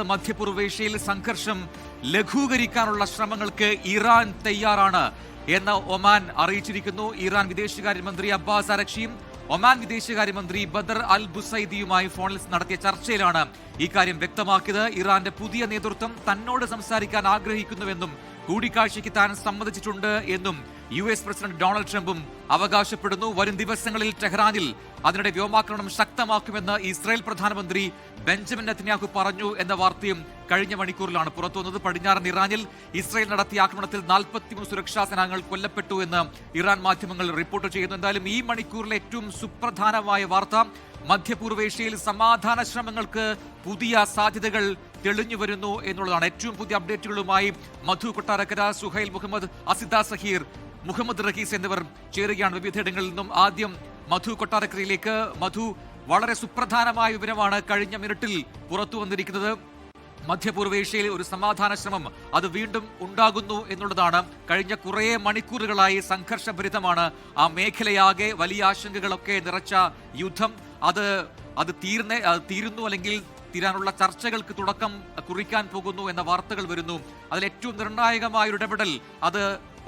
മധ്യപൂർവേഷ്യയിൽ സംഘർഷം ലഘൂകരിക്കാനുള്ള ശ്രമങ്ങൾക്ക് ഇറാൻ തയ്യാറാണ് എന്ന് ഒമാൻ അറിയിച്ചിരിക്കുന്നു. ഇറാൻ വിദേശകാര്യമന്ത്രി അബ്ബാസ് അരക്ഷിയും ഒമാൻ വിദേശകാര്യമന്ത്രി ബദർ അൽ ബുസൈദിയുമായി ഫോണിൽ നടത്തിയ ചർച്ചയിലാണ് ഇക്കാര്യം വ്യക്തമാക്കിയത്. ഇറാന്റെ പുതിയ നേതൃത്വം തന്നോട് സംസാരിക്കാൻ ആഗ്രഹിക്കുന്നുവെന്നും കൂടിക്കാഴ്ചയ്ക്ക് താൻ സമ്മതിച്ചിട്ടുണ്ട് എന്നും US പ്രസിഡന്റ് ഡൊണാൾഡ് ട്രംപും അവകാശപ്പെടുന്നു. വരും ദിവസങ്ങളിൽ ടെഹ്റാനിൽ അതിനിടെ വ്യോമാക്രമണം ശക്തമാക്കുമെന്ന് ഇസ്രായേൽ പ്രധാനമന്ത്രി ബെഞ്ചമിൻ നെതന്യാഹു പറഞ്ഞു എന്ന വാർത്തയും കഴിഞ്ഞ മണിക്കൂറിലാണ് പുറത്തുവന്നത്. പടിഞ്ഞാറൻ ഇറാനിൽ ഇസ്രായേൽ നടത്തിയ ആക്രമണത്തിൽ 43 സുരക്ഷാ സേനാംഗങ്ങൾ കൊല്ലപ്പെട്ടു എന്ന് ഇറാൻ മാധ്യമങ്ങൾ റിപ്പോർട്ട് ചെയ്യുന്നു. എന്തായാലും ഈ മണിക്കൂറിലെ ഏറ്റവും സുപ്രധാനമായ വാർത്ത മധ്യപൂർവേഷ്യയിൽ സമാധാന ശ്രമങ്ങൾക്ക് പുതിയ സാധ്യതകൾ തെളിഞ്ഞു വരുന്നു എന്നുള്ളതാണ്. ഏറ്റവും പുതിയ അപ്ഡേറ്റുകളുമായി മധു കൊട്ടാരക്കര, സുഹൈൽ മുഹമ്മദ്, അസിദ സഹീർ, മുഹമ്മദ് റഹീസ് എന്നിവർ ചേരുകയാണ് വിവിധയിടങ്ങളിൽ നിന്നും. ആദ്യം മധു കൊട്ടാരക്കരയിലേക്ക്. മധു, വളരെ സുപ്രധാനമായ വിവരമാണ് കഴിഞ്ഞ മിനിറ്റിൽ പുറത്തു വന്നിരിക്കുന്നത്. മധ്യപൂർവേഷ്യയിൽ ഒരു സമാധാന ശ്രമം അത് വീണ്ടും ഉണ്ടാകുന്നു എന്നുള്ളതാണ്. കഴിഞ്ഞ കുറേ മണിക്കൂറുകളായി സംഘർഷഭരിതമാണ് ആ മേഖലയാകെ. വലിയ ആശങ്കകളൊക്കെ നിറച്ച യുദ്ധം അത് തീരുന്നു അല്ലെങ്കിൽ തീരാനുള്ള ചർച്ചകൾക്ക് തുടക്കം കുറിക്കാൻ പോകുന്നു എന്ന വാർത്തകൾ വരുന്നു. അതിൽ ഏറ്റവും നിർണായകമായ ഒരു ഇടപെടൽ അത്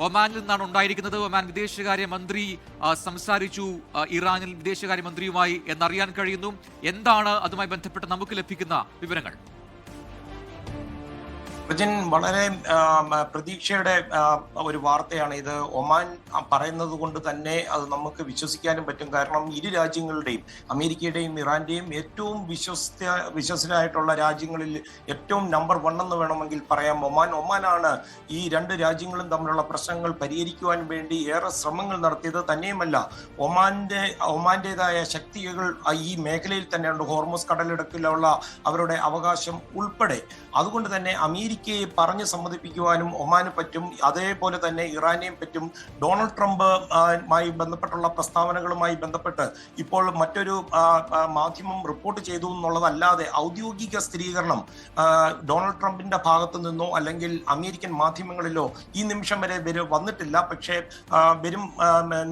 ഒമാനിൽ നിന്നാണ് ഉണ്ടായിരിക്കുന്നത്. ഒമാൻ വിദേശകാര്യമന്ത്രി സംസാരിച്ചു ഇറാനിൽ വിദേശകാര്യമന്ത്രിയുമായി എന്നറിയാൻ കഴിയുന്നു. എന്താണ് അതുമായി ബന്ധപ്പെട്ട് നമുക്ക് ലഭിക്കുന്ന വിവരങ്ങൾ? വളരെ പ്രതീക്ഷയുടെ ഒരു വാർത്തയാണ് ഇത്. ഒമാൻ പറയുന്നത് കൊണ്ട് തന്നെ അത് നമുക്ക് വിശ്വസിക്കാനും പറ്റും. കാരണം ഇരു രാജ്യങ്ങളുടെയും, അമേരിക്കയുടെയും ഇറാന്റെയും ഏറ്റവും വിശ്വസനായിട്ടുള്ള രാജ്യങ്ങളിൽ ഏറ്റവും നമ്പർ 1 എന്ന് വേണമെങ്കിൽ പറയാം ഒമാനാണ്. ഈ രണ്ട് രാജ്യങ്ങളും തമ്മിലുള്ള പ്രശ്നങ്ങൾ പരിഹരിക്കുവാൻ വേണ്ടി ഏറെ ശ്രമങ്ങൾ നടത്തിയത്. തന്നെയുമല്ല, ഒമാന്റേതായ ശക്തികൾ ഈ മേഖലയിൽ തന്നെയുണ്ട്. ഹോർമുസ് കടലിടുക്കിലുള്ള അവരുടെ അവകാശം ഉൾപ്പെടെ. അതുകൊണ്ട് തന്നെ അമേരിക്കയെ പറഞ്ഞ് സമ്മതിപ്പിക്കുവാനും ഒമാന് പറ്റും. അതേപോലെ തന്നെ ഇറാനെയും പറ്റും. ഡൊണാൾഡ് ട്രംപുമായി ബന്ധപ്പെട്ടുള്ള പ്രസ്താവനകളുമായി ബന്ധപ്പെട്ട് ഇപ്പോൾ മറ്റൊരു മാധ്യമം റിപ്പോർട്ട് ചെയ്തു എന്നുള്ളതല്ലാതെ ഔദ്യോഗിക സ്ഥിരീകരണം ഡൊണാൾഡ് ട്രംപിന്റെ ഭാഗത്തു നിന്നോ അല്ലെങ്കിൽ അമേരിക്കൻ മാധ്യമങ്ങളിലോ ഈ നിമിഷം വരെ വന്നിട്ടില്ല. പക്ഷേ വരും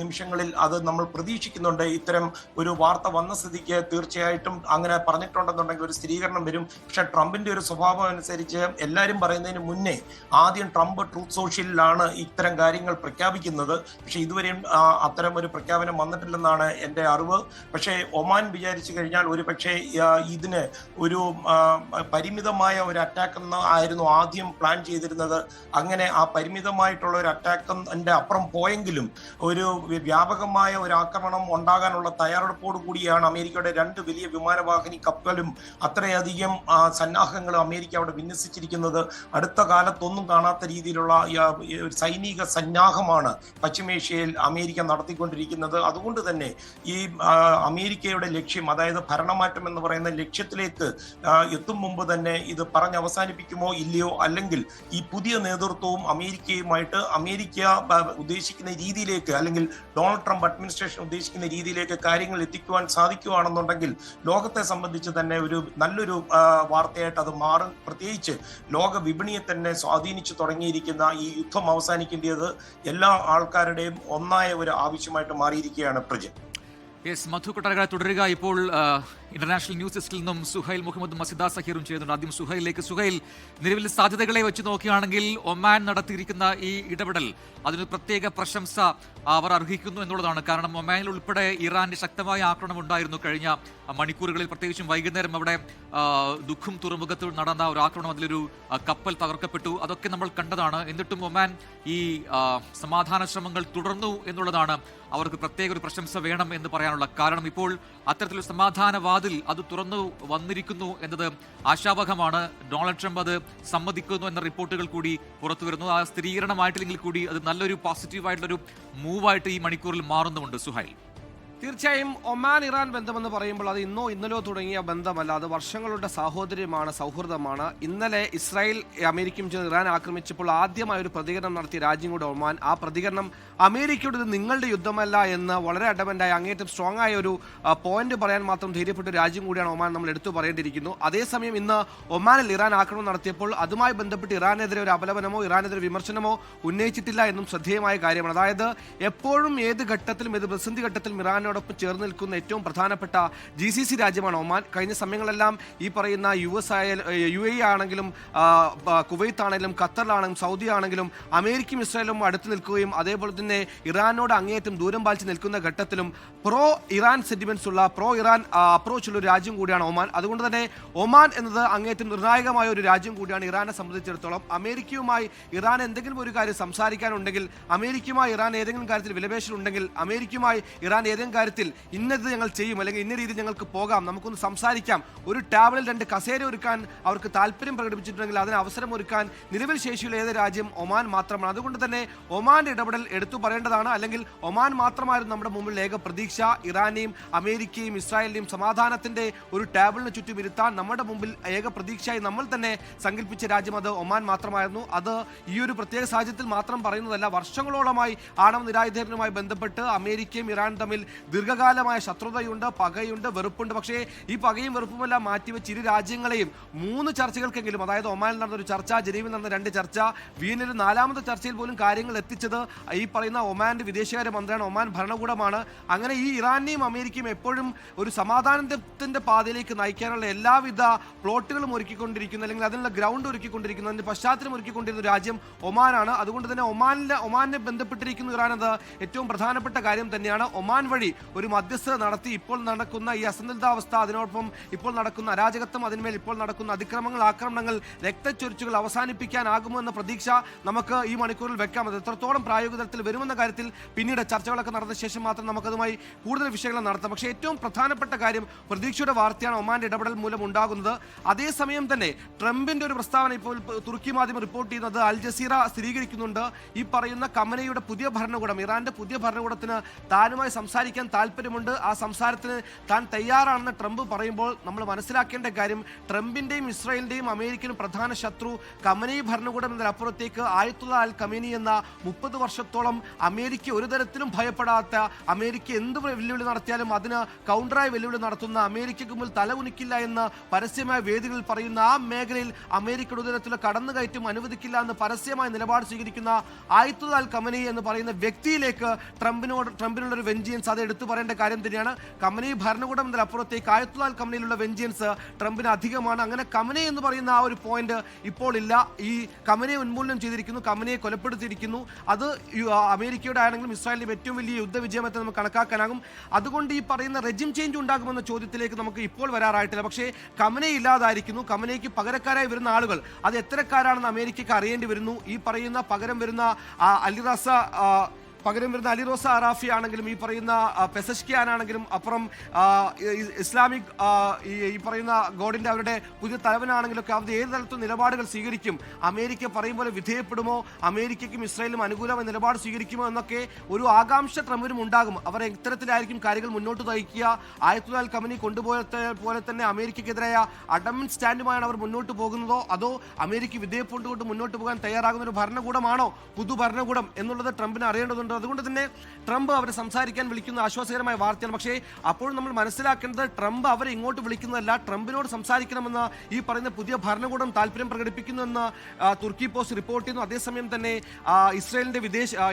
നിമിഷങ്ങളിൽ അത് നമ്മൾ പ്രതീക്ഷിക്കുന്നുണ്ട്. ഇത്തരം ഒരു വാർത്ത വന്ന സ്ഥിതിക്ക് തീർച്ചയായിട്ടും അങ്ങനെ പറഞ്ഞിട്ടുണ്ടെന്നുണ്ടെങ്കിൽ ഒരു സ്ഥിരീകരണം വരും. പക്ഷെ ട്രംപിന്റെ ഒരു സ്വഭാവം അനുസരിച്ച് എല്ലാവരും പറയുന്നതിന് മുന്നേ ആദ്യം ട്രംപ് ട്രൂത്ത് സോഷ്യലിലാണ് ഇത്തരം കാര്യങ്ങൾ പ്രഖ്യാപിക്കുന്നത്. പക്ഷെ ഇതുവരെയും അത്തരം ഒരു പ്രഖ്യാപനം വന്നിട്ടില്ലെന്നാണ് എൻ്റെ അറിവ്. പക്ഷേ ഒമാൻ വിചാരിച്ചു കഴിഞ്ഞാൽ ഒരു പക്ഷേ ഇതിന് ഒരു പരിമിതമായ ഒരു അറ്റാക്ക് ആയിരുന്നു ആദ്യം പ്ലാൻ ചെയ്തിരുന്നത്. അങ്ങനെ ആ പരിമിതമായിട്ടുള്ള ഒരു അറ്റാക്കിന്റെ അപ്പുറം പോയെങ്കിലും ഒരു വ്യാപകമായ ഒരു ആക്രമണം ഉണ്ടാകാനുള്ള തയ്യാറെടുപ്പോടു കൂടിയാണ് അമേരിക്കയുടെ 2 വലിയ വിമാനവാഹിനി കപ്പലും അത്രയധികം സന്നാഹങ്ങളും അമേരിക്ക അവിടെ വിന്യസിച്ചിരിക്കുന്നത്. അടുത്ത കാലത്തൊന്നും കാണാത്ത രീതിയിലുള്ള സൈനിക സന്നാഹമാണ് പശ്ചിമേഷ്യയിൽ അമേരിക്ക നടത്തിക്കൊണ്ടിരിക്കുന്നത്. അതുകൊണ്ട് തന്നെ ഈ അമേരിക്കയുടെ ലക്ഷ്യം, അതായത് ഭരണമാറ്റം എന്ന് പറയുന്ന ലക്ഷ്യത്തിലേക്ക് എത്തും മുമ്പ് തന്നെ ഇത് പറഞ്ഞ് അവസാനിപ്പിക്കുമോ ഇല്ലയോ, അല്ലെങ്കിൽ ഈ പുതിയ നേതൃത്വവും അമേരിക്കയുമായിട്ട് അമേരിക്ക ഉദ്ദേശിക്കുന്ന രീതിയിലേക്ക് അല്ലെങ്കിൽ ഡൊണാൾഡ് ട്രംപ് അഡ്മിനിസ്ട്രേഷൻ ഉദ്ദേശിക്കുന്ന രീതിയിലേക്ക് കാര്യങ്ങൾ എത്തിക്കുവാൻ സാധിക്കുകയാണെന്നുണ്ടെങ്കിൽ ലോകത്തെ സംബന്ധിച്ച് തന്നെ ഒരു നല്ലൊരു വാർത്തയായിട്ട് അത് മാറും. പ്രത്യേകിച്ച് ലോക വിപണിയെ തന്നെ സ്വാധീനിച്ചു തുടങ്ങിയിരിക്കുന്ന ഈ യുദ്ധം അവസാനിക്കേണ്ടത് എല്ലാ ആൾക്കാരുടെയും ഒന്നായ ഒരു ആവശ്യമായിട്ട് മാറിയിരിക്കുകയാണ്. പ്രജൻ മധു കൊട്ടാരക്കര തുടരുക. ഇപ്പോൾ ഇന്റർനാഷണൽ ന്യൂസ് ഡെസ്കിൽ നിന്നും സുഹൈൽ മുഹമ്മദും അസിദ സഹീറും ചെയ്യുന്നുണ്ട്. ആദ്യം സുഹൈലിലേക്ക്. സുഹൈൽ, നിലവിൽ സാധ്യതകളെ വെച്ച് നോക്കുകയാണെങ്കിൽ ഒമാൻ നടത്തിയിരിക്കുന്ന ഈ ഇടപെടൽ അതിന് പ്രത്യേക പ്രശംസ അവർ അർഹിക്കുന്നു എന്നുള്ളതാണ്. കാരണം ഒമാനിൽ ഉൾപ്പെടെ ഇറാന്റെ ശക്തമായ ആക്രമണം ഉണ്ടായിരുന്നു കഴിഞ്ഞ മണിക്കൂറുകളിൽ. പ്രത്യേകിച്ചും വൈകുന്നേരം അവിടെ ദുഃഖം തുറമുഖത്ത് നടന്ന ഒരു ആക്രമണം, അതിലൊരു കപ്പൽ തകർക്കപ്പെട്ടു. അതൊക്കെ നമ്മൾ കണ്ടതാണ്. എന്നിട്ടും ഒമാൻ ഈ സമാധാന ശ്രമങ്ങൾ തുടർന്നു എന്നുള്ളതാണ് അവർക്ക് പ്രത്യേക ഒരു പ്രശംസ വേണം എന്ന് പറയാനുള്ള കാരണം. ഇപ്പോൾ അത്തരത്തിലൊരു സമാധാന വാതിൽ അത് തുറന്നു വന്നിരിക്കുന്നു എന്നത് ആശാവഹമാണ്. ഡൊണാൾഡ് ട്രംപ് അത് സമ്മതിക്കുന്നു എന്ന റിപ്പോർട്ടുകൾ കൂടി പുറത്തു വരുന്നു. ആ സ്ഥിരീകരണമായിട്ടില്ലെങ്കിൽ കൂടി അത് നല്ലൊരു പോസിറ്റീവായിട്ടുള്ളൊരു മൂവായിട്ട് ഈ മണിക്കൂറിൽ മാറുന്നുമുണ്ട്. സുഹൈൽ, തീർച്ചയായും ഒമാൻ ഇറാൻ ബന്ധമെന്ന് പറയുമ്പോൾ അത് ഇന്നോ ഇന്നലെയോ തുടങ്ങിയ ബന്ധമല്ല. അത് വർഷങ്ങളുടെ സാഹോദര്യമാണ്, സൗഹൃദമാണ്. ഇന്നലെ ഇസ്രായേൽ അമേരിക്കയും ചേർന്ന് ഇറാൻ ആക്രമിച്ചപ്പോൾ ആദ്യമായ ഒരു പ്രതികരണം നടത്തിയ രാജ്യം കൂടെ ഒമാൻ. ആ പ്രതികരണം അമേരിക്കയുടെ നിങ്ങളുടെ യുദ്ധമല്ല എന്ന് വളരെ അഡമൻ്റായി അങ്ങേറ്റം സ്ട്രോങ് ആയ ഒരു പോയിന്റ് പറയാൻ മാത്രം ധൈര്യപ്പെട്ട രാജ്യം കൂടിയാണ് ഒമാൻ. നമ്മൾ എടുത്തു പറയേണ്ടിയിരിക്കുന്നു. അതേസമയം ഇന്ന് ഒമാനിൽ ഇറാൻ ആക്രമണം നടത്തിയപ്പോൾ അതുമായി ബന്ധപ്പെട്ട് ഇറാനെതിരെ ഒരു അപലപനമോ ഇറാനെതിരെ വിമർശനമോ ഉന്നയിച്ചിട്ടില്ല എന്നും ശ്രദ്ധേയമായ കാര്യമാണ്. അതായത് എപ്പോഴും ഏത് ഘട്ടത്തിലും ഏത് പ്രതിസന്ധി ഘട്ടത്തിലും ഇറാൻ ഇസ്രായേലിനോടൊപ്പം ചേർന്ന് നിൽക്കുന്ന ഏറ്റവും പ്രധാനപ്പെട്ട GCC രാജ്യമാണ് ഒമാൻ. കഴിഞ്ഞ സമയങ്ങളെല്ലാം ഈ പറയുന്ന UAE ആണെങ്കിലും കുവൈത്ത് ആണെങ്കിലും ഖത്തറിലാണെങ്കിലും സൗദി ആണെങ്കിലും അമേരിക്കയും ഇസ്രായേലും അടുത്ത് നിൽക്കുകയും അതേപോലെ തന്നെ ഇറാനോട് അങ്ങേയറ്റം ദൂരം പാലിച്ച് നിൽക്കുന്ന ഘട്ടത്തിലും പ്രോ ഇറാൻ സെന്റിമെന്റ്സ് ഉള്ള പ്രോ ഇറാൻ അപ്രോച്ച് ഉള്ള ഒരു രാജ്യം കൂടിയാണ് ഒമാൻ. അതുകൊണ്ട് തന്നെ ഒമാൻ എന്നത് അങ്ങേയറ്റം നിർണായകമായ ഒരു രാജ്യം കൂടിയാണ് ഇറാനെ സംബന്ധിച്ചിടത്തോളം. അമേരിക്കയുമായി ഇറാൻ എന്തെങ്കിലും ഒരു കാര്യം സംസാരിക്കാനുണ്ടെങ്കിൽ, അമേരിക്കയുമായി ഇറാൻ ഏതെങ്കിലും കാര്യത്തിൽ വിലപേശലുണ്ടെങ്കിൽ, അമേരിക്കയുമായി ഇറാൻ ഏതെങ്കിലും കാര്യത്തിൽ ഇന്നത് ഞങ്ങൾ ചെയ്യും അല്ലെങ്കിൽ ഇന്ന രീതിയിൽ ഞങ്ങൾക്ക് പോകാം, നമുക്കൊന്ന് സംസാരിക്കാം, ഒരു ടേബിളിൽ 2 കസേര ഒരുക്കാൻ അവർക്ക് താല്പര്യം പ്രകടിപ്പിച്ചിട്ടുണ്ടെങ്കിൽ അതിന് അവസരം ഒരുക്കാൻ നിലവിൽ ശേഷിയുള്ള ഏത് രാജ്യം ഒമാൻ മാത്രമാണ്. അതുകൊണ്ട് തന്നെ ഒമാന്റെ ഇടപെടൽ എടുത്തു പറയേണ്ടതാണ്. അല്ലെങ്കിൽ ഒമാൻ മാത്രമായിരുന്നു നമ്മുടെ മുമ്പിൽ ഏക പ്രതീക്ഷ. ഇറാനെയും അമേരിക്കയും ഇസ്രായേലിനെയും സമാധാനത്തിന്റെ ഒരു ടേബിളിന് ചുറ്റും ഇരുത്താൻ നമ്മുടെ മുമ്പിൽ ഏക പ്രതീക്ഷയായി നമ്മൾ തന്നെ സങ്കല്പിച്ച രാജ്യം അത് ഒമാൻ മാത്രമായിരുന്നു. അത് ഈ ഒരു പ്രത്യേക സാഹചര്യത്തിൽ മാത്രം പറയുന്നതല്ല. വർഷങ്ങളോളമായി ആണവ നിരായുധീകരണവുമായി ബന്ധപ്പെട്ട് അമേരിക്കയും ഇറാൻ തമ്മിൽ ദീർഘകാലമായ ശത്രുതയുണ്ട്, പകയുണ്ട്, വെറുപ്പുണ്ട്. പക്ഷേ ഈ പകയും വെറുപ്പുമെല്ലാം മാറ്റിവെച്ച് ഇരു രാജ്യങ്ങളെയും 3 ചർച്ചകൾക്കെങ്കിലും, അതായത് ഒമാനിൽ നടന്നൊരു ചർച്ച, ജനീവിൽ നടന്ന 2 ചർച്ച, വിയന്നയിൽ 4ാമത്തെ ചർച്ചയിൽ പോലും കാര്യങ്ങൾ എത്തിച്ചത് ഈ പറയുന്ന ഒമാന്റെ വിദേശകാര്യ മന്ത്രിയാണ്, ഒമാൻ ഭരണകൂടമാണ്. അങ്ങനെ ഈ ഇറാനെയും അമേരിക്കയും എപ്പോഴും ഒരു സമാധാനത്തിന്റെ പാതയിലേക്ക് നയിക്കാനുള്ള എല്ലാവിധ പ്ലോട്ടുകളും ഒരുക്കിക്കൊണ്ടിരിക്കുന്ന, അല്ലെങ്കിൽ അതിനുള്ള ഗ്രൗണ്ട് ഒരുക്കിക്കൊണ്ടിരിക്കുന്ന, അതിന്റെ പശ്ചാത്തലം ഒരുക്കിക്കൊണ്ടിരുന്ന രാജ്യം ഒമാനാണ്. അതുകൊണ്ട് തന്നെ ഒമാനെ ബന്ധപ്പെട്ടിരിക്കുന്ന ഇറാൻ എന്നത് ഏറ്റവും പ്രധാനപ്പെട്ട കാര്യം തന്നെയാണ്. ഒമാൻ വഴി ഒരു മധ്യസ്ഥത നടത്തി ഇപ്പോൾ നടക്കുന്ന ഈ അസന്തുലിതാവസ്ഥ, അതിനോടൊപ്പം ഇപ്പോൾ നടക്കുന്ന അരാജകത്വം, അതിന്മേൽ ഇപ്പോൾ നടക്കുന്ന അതിക്രമങ്ങൾ, ആക്രമണങ്ങൾ, രക്തച്ചൊരിച്ചുകൾ അവസാനിപ്പിക്കാനാകുമോ എന്ന പ്രതീക്ഷ നമുക്ക് ഈ മണിക്കൂറിൽ വെക്കാം. അത് എത്രത്തോളം പ്രായോഗിക തലത്തിൽ വരുമെന്ന കാര്യത്തിൽ പിന്നീട് ചർച്ചകളൊക്കെ നടന്ന ശേഷം മാത്രം നമുക്കതുമായി കൂടുതൽ വിഷയങ്ങൾ നടത്താം. പക്ഷേ ഏറ്റവും പ്രധാനപ്പെട്ട കാര്യം പ്രതീക്ഷയുടെ വാർത്തയാണ് ഒമാന്റെ ഇടപെടൽ മൂലം ഉണ്ടാകുന്നത്. അതേസമയം തന്നെ ട്രംപിന്റെ ഒരു പ്രസ്താവന ഇപ്പോൾ തുർക്കി മാധ്യമം റിപ്പോർട്ട് ചെയ്യുന്നത് അൽ ജസീറ സ്ഥിരീകരിക്കുന്നുണ്ട്. ഈ പറയുന്ന ഖമനയുടെ പുതിയ ഭരണകൂടം, ഇറാന്റെ പുതിയ ഭരണകൂടത്തിന് താനുമായി സംസാരിക്കാൻ താല്പര്യമുണ്ട്, ആ സംസാരത്തിന് താൻ തയ്യാറാണെന്ന് ട്രംപ് പറയുമ്പോൾ നമ്മൾ മനസ്സിലാക്കേണ്ട കാര്യം, ട്രംപിന്റെയും ഇസ്രായേലിന്റെയും അമേരിക്കനും പ്രധാന ശത്രു ഖമനി ഭരണകൂടം എന്നതിനപ്പുറത്തേക്ക് ആയത്തുള്ള അൽ ഖമീനി എന്ന 30 വർഷത്തോളം അമേരിക്ക ഒരു തരത്തിലും ഭയപ്പെടാത്ത, അമേരിക്ക എന്ത് വെല്ലുവിളി നടത്തിയാലും അതിന് കൗണ്ടറായി വെല്ലുവിളി നടത്തുന്ന, അമേരിക്കയ്ക്ക് മുമ്പിൽ തല ഉനിക്കില്ല എന്ന് പരസ്യമായ വേദികളിൽ പറയുന്ന, ആ മേഖലയിൽ അമേരിക്കയുടെ ഒരു തരത്തിലുള്ള കടന്നുകയറ്റം അനുവദിക്കില്ല എന്ന് പരസ്യമായ നിലപാട് സ്വീകരിക്കുന്ന ആയത്തുള്ള അൽ ഖമനി എന്ന് പറയുന്ന വ്യക്തിയിലേക്ക് ട്രംപിനുള്ള ഒരു വെഞ്ചിയൻസ്, അത് എടുത്തു പറയേണ്ട കാര്യം തന്നെയാണ്. ഖമനി ഭരണകൂടം എന്നതിനപ്പുറത്തേക്ക് ആയത്തുള്ള അൽ ഖമനിയിലുള്ള വെഞ്ചിയൻസ് ട്രംപിന് അധികമാണ്. അങ്ങനെ ഖമനി എന്ന് പറയുന്ന ആ ഒരു പോയിന്റ് ഇപ്പോൾ ഇല്ല. ഈ ഖമനിയെ ഉന്മൂലനം ചെയ്തിരിക്കുന്നു, ഖമനിയെ കൊലപ്പെടുത്തിയിരിക്കുന്നു. അത് അമേരിക്കയുടെ ആണെങ്കിലും ഇസ്രായേലിന്റെ ഏറ്റവും വലിയ യുദ്ധവിജയമായിട്ട് നമുക്ക് കണക്കാക്കാനാകും. അതുകൊണ്ട് ഈ പറയുന്ന റെജിം ചേഞ്ച് ഉണ്ടാകുമെന്ന ചോദ്യത്തിലേക്ക് നമുക്ക് ഇപ്പോൾ വരാറായിട്ടില്ല. പക്ഷേ ഖമനി ഇല്ലാതായിരിക്കുന്നു. ഖമനിക്ക് പകരക്കാരായി വരുന്ന ആളുകൾ അത് എത്രക്കാരാണെന്ന് അമേരിക്കയ്ക്ക് അറിയേണ്ടി വരുന്നു. ഈ പറയുന്ന പകരം വരുന്ന അലി റോസ അറാഫി ആണെങ്കിലും, ഈ പറയുന്ന പെസഷ്കിയാൻ ആണെങ്കിലും, അപ്പുറം ഇസ്ലാമിക് ഈ പറയുന്ന ഗോഡിന്റെ അവരുടെ പുതിയ തലവനാണെങ്കിലും ഒക്കെ അവർ ഏത് തരത്തിലും നിലപാടുകൾ സ്വീകരിക്കും, അമേരിക്ക പറയും പോലെ വിധേയപ്പെടുമോ, അമേരിക്കയ്ക്കും ഇസ്രായേലിനും അനുകൂലമായ നിലപാട് സ്വീകരിക്കുമോ എന്നൊക്കെ ഒരു ആകാംക്ഷ ട്രംപിനും ഉണ്ടാകും. അവർ ഇത്തരത്തിലായിരിക്കും കാര്യങ്ങൾ മുന്നോട്ട് നയിക്കുക. ആയത്തുള്ള അൽ ഖമനി കൊണ്ടുപോയ പോലെ തന്നെ അമേരിക്കയ്ക്കെതിരായ അഡമൻ സ്റ്റാൻഡുമായാണ് അവർ മുന്നോട്ട് പോകുന്നതോ, അതോ അമേരിക്ക വിധേയപ്പെട്ടുകൊണ്ട് മുന്നോട്ട് പോകാൻ തയ്യാറാകുന്ന ഒരു ഭരണകൂടമാണോ പുതു ഭരണകൂടം എന്നുള്ളത് ട്രംപിന് അറിയേണ്ടതുണ്ട്. അതുകൊണ്ട് തന്നെ ട്രംപ് അവരെ സംസാരിക്കാൻ വിളിക്കുന്ന ആശ്വാസകരമായ വാർത്തയാണ്. പക്ഷേ അപ്പോൾ നമ്മൾ മനസ്സിലാക്കേണ്ടത് ട്രംപ് അവരെ ഇങ്ങോട്ട് വിളിക്കുന്നതല്ല, ട്രംപിനോട് സംസാരിക്കണമെന്ന് ഈ പറയുന്ന പുതിയ ഭരണകൂടം താല്പര്യം പ്രകടിപ്പിക്കുന്നുവെന്ന് തുർക്കി പോസ്റ്റ് റിപ്പോർട്ട് ചെയ്യുന്നു. അതേസമയം തന്നെ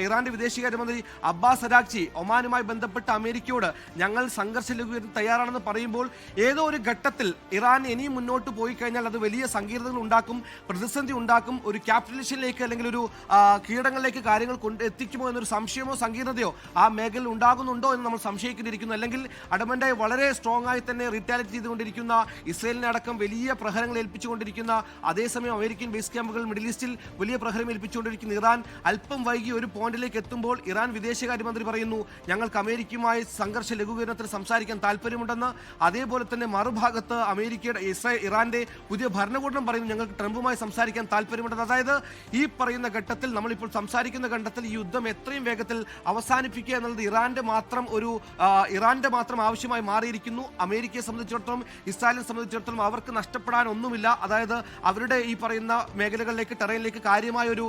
ഇറാന്റെ വിദേശകാര്യമന്ത്രി അബ്ബാസ് അരാഗ്ചി ഒമാനുമായി ബന്ധപ്പെട്ട് അമേരിക്കയോട് ഞങ്ങൾ സംഘർഷ ലഘൂകരണത്തിന് തയ്യാറാണെന്ന് പറയുമ്പോൾ ഏതോ ഒരു ഘട്ടത്തിൽ ഇറാൻ ഇനിയും മുന്നോട്ട് പോയി കഴിഞ്ഞാൽ അത് വലിയ സങ്കീർണതകൾ ഉണ്ടാക്കും, പ്രതിസന്ധി ഉണ്ടാക്കും, ഒരു ക്യാപിറ്റലേഷനിലേക്ക് അല്ലെങ്കിൽ ഒരു കീഴടങ്ങളിലേക്ക് കാര്യങ്ങൾ എത്തിക്കുമോ എന്നൊരു സംശയമോ സങ്കീർണതയോ ആ മേഖലയിൽ ഉണ്ടാകുന്നുണ്ടോ എന്ന് നമ്മൾ സംശയിക്കേണ്ടിയിരിക്കുന്നു. അല്ലെങ്കിൽ അഡമന്റായി വളരെ സ്ട്രോങ് ആയി തന്നെ റിറ്റാലിറ്റ് ചെയ്തുകൊണ്ടിരിക്കുന്ന, ഇസ്രായേലിനെ അടക്കം വലിയ പ്രഹരങ്ങൾ ഏൽപ്പിച്ചുകൊണ്ടിരിക്കുന്ന, അതേസമയം അമേരിക്കൻ ബേസ് ക്യാമ്പുകൾ മിഡിൽ ഈസ്റ്റിൽ വലിയ പ്രഹരം ഏൽപ്പിച്ചുകൊണ്ടിരിക്കുന്ന ഇറാൻ അല്പം വൈകി ഒരു പോയിന്റിലേക്ക് എത്തുമ്പോൾ ഇറാൻ വിദേശകാര്യമന്ത്രി പറയുന്നു ഞങ്ങൾക്ക് അമേരിക്കയുമായി സംഘർഷ ലഘൂകരണത്തിൽ സംസാരിക്കാൻ താല്പര്യമുണ്ടെന്ന്. അതേപോലെ തന്നെ മറുഭാഗത്ത് ഇറാന്റെ പുതിയ ഭരണകൂടം പറയുന്നു ഞങ്ങൾക്ക് ട്രംപുമായി സംസാരിക്കാൻ താല്പര്യമുണ്ടെന്ന്. അതായത് ഈ പറയുന്ന ഘട്ടത്തിൽ, നമ്മളിപ്പോൾ സംസാരിക്കുന്ന ഘട്ടത്തിൽ ഈ യുദ്ധം എത്രയും വേഗത്തിൽ അവസാനിപ്പിക്കുക എന്നുള്ളത് ഇറാന്റെ മാത്രം ആവശ്യമായി മാറിയിരിക്കുന്നു. അമേരിക്കയെ സംബന്ധിച്ചിടത്തോളം, ഇസ്രായേലിനെ സംബന്ധിച്ചിടത്തോളം അവർക്ക് നഷ്ടപ്പെടാൻ ഒന്നുമില്ല. അതായത് അവരുടെ ഈ പറയുന്ന മേഖലകളിലേക്ക്, ടെറയിലേക്ക് കാര്യമായ ഒരു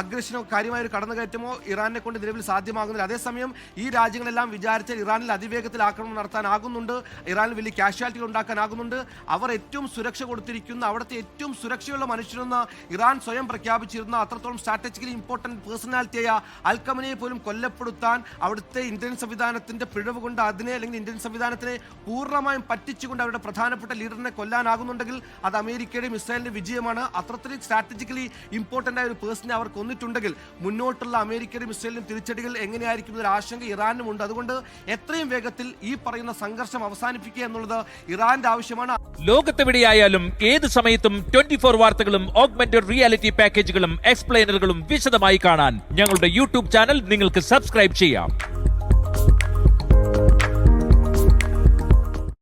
അഗ്രഷനോ കാര്യമായ ഒരു കടന്നുകയറ്റമോ ഇറാനെ കൊണ്ട് നിലവിൽ സാധ്യമാകുന്നില്ല. അതേസമയം ഈ രാജ്യങ്ങളെല്ലാം വിചാരിച്ചാൽ ഇറാനിൽ അതിവേഗത്തിൽ ആക്രമണം നടത്താനാകുന്നുണ്ട്, ഇറാനിൽ വലിയ കാഷ്വാലിറ്റികൾ ഉണ്ടാക്കാനാകുന്നുണ്ട്. അവർ ഏറ്റവും സുരക്ഷ കൊടുത്തിരിക്കുന്ന, അവിടുത്തെ ഏറ്റവും സുരക്ഷയുള്ള മനുഷ്യരെന്ന് ഇറാൻ സ്വയം പ്രഖ്യാപിച്ചിരുന്ന, അത്രത്തോളം സ്ട്രാറ്റജിക്കലി ഇമ്പോർട്ടന്റ് പേഴ്സണാലിറ്റിയായ അൽ ഖമനിയെ ഖമനയെ പോലും കൊല്ലപ്പെടുത്താൻ അവിടുത്തെ ഇന്ത്യൻ സംവിധാനത്തിന്റെ പിഴവ് കൊണ്ട് അതിനെ അല്ലെങ്കിൽ ഇന്ത്യൻ സംവിധാനത്തിനെ പൂർണ്ണമായും പറ്റിച്ചുകൊണ്ട് അവരുടെ പ്രധാനപ്പെട്ട ലീഡറിനെ കൊല്ലാനാകുന്നുണ്ടെങ്കിൽ അത് അമേരിക്കയുടെയും ഇസ്രായേലിന്റെ വിജയമാണ്. അത്രത്തിലും സ്ട്രാറ്റജിക്കലി ഇമ്പോർട്ടന്റ് ആയ ഒരു പേഴ്സണെ അവർ കൊന്നിട്ടുണ്ടെങ്കിൽ മുന്നോട്ടുള്ള അമേരിക്കയുടെയും ഇസ്രായേലിനും തിരിച്ചടികൾ എങ്ങനെയായിരിക്കും എന്നൊരു ആശങ്ക ഇറാനും ഉണ്ട്. അതുകൊണ്ട് എത്രയും വേഗത്തിൽ ഈ പറയുന്ന സംഘർഷം അവസാനിപ്പിക്കുക എന്നുള്ളത് ഇറാന്റെ ആവശ്യമാണ്. ലോകത്തെവിടെയായാലും ഏത് സമയത്തും 24 വാർത്തകളും ഓഗ്മെന്റഡ് റിയാലിറ്റി പാക്കേജുകളും എക്സ്പ്ലെയിനറുകളും വിശദമായി കാണാൻ ഞങ്ങളുടെ യൂട്യൂബ് ചാനൽ നിങ്ങൾക്ക് സബ്സ്ക്രൈബ് ചെയ്യാം.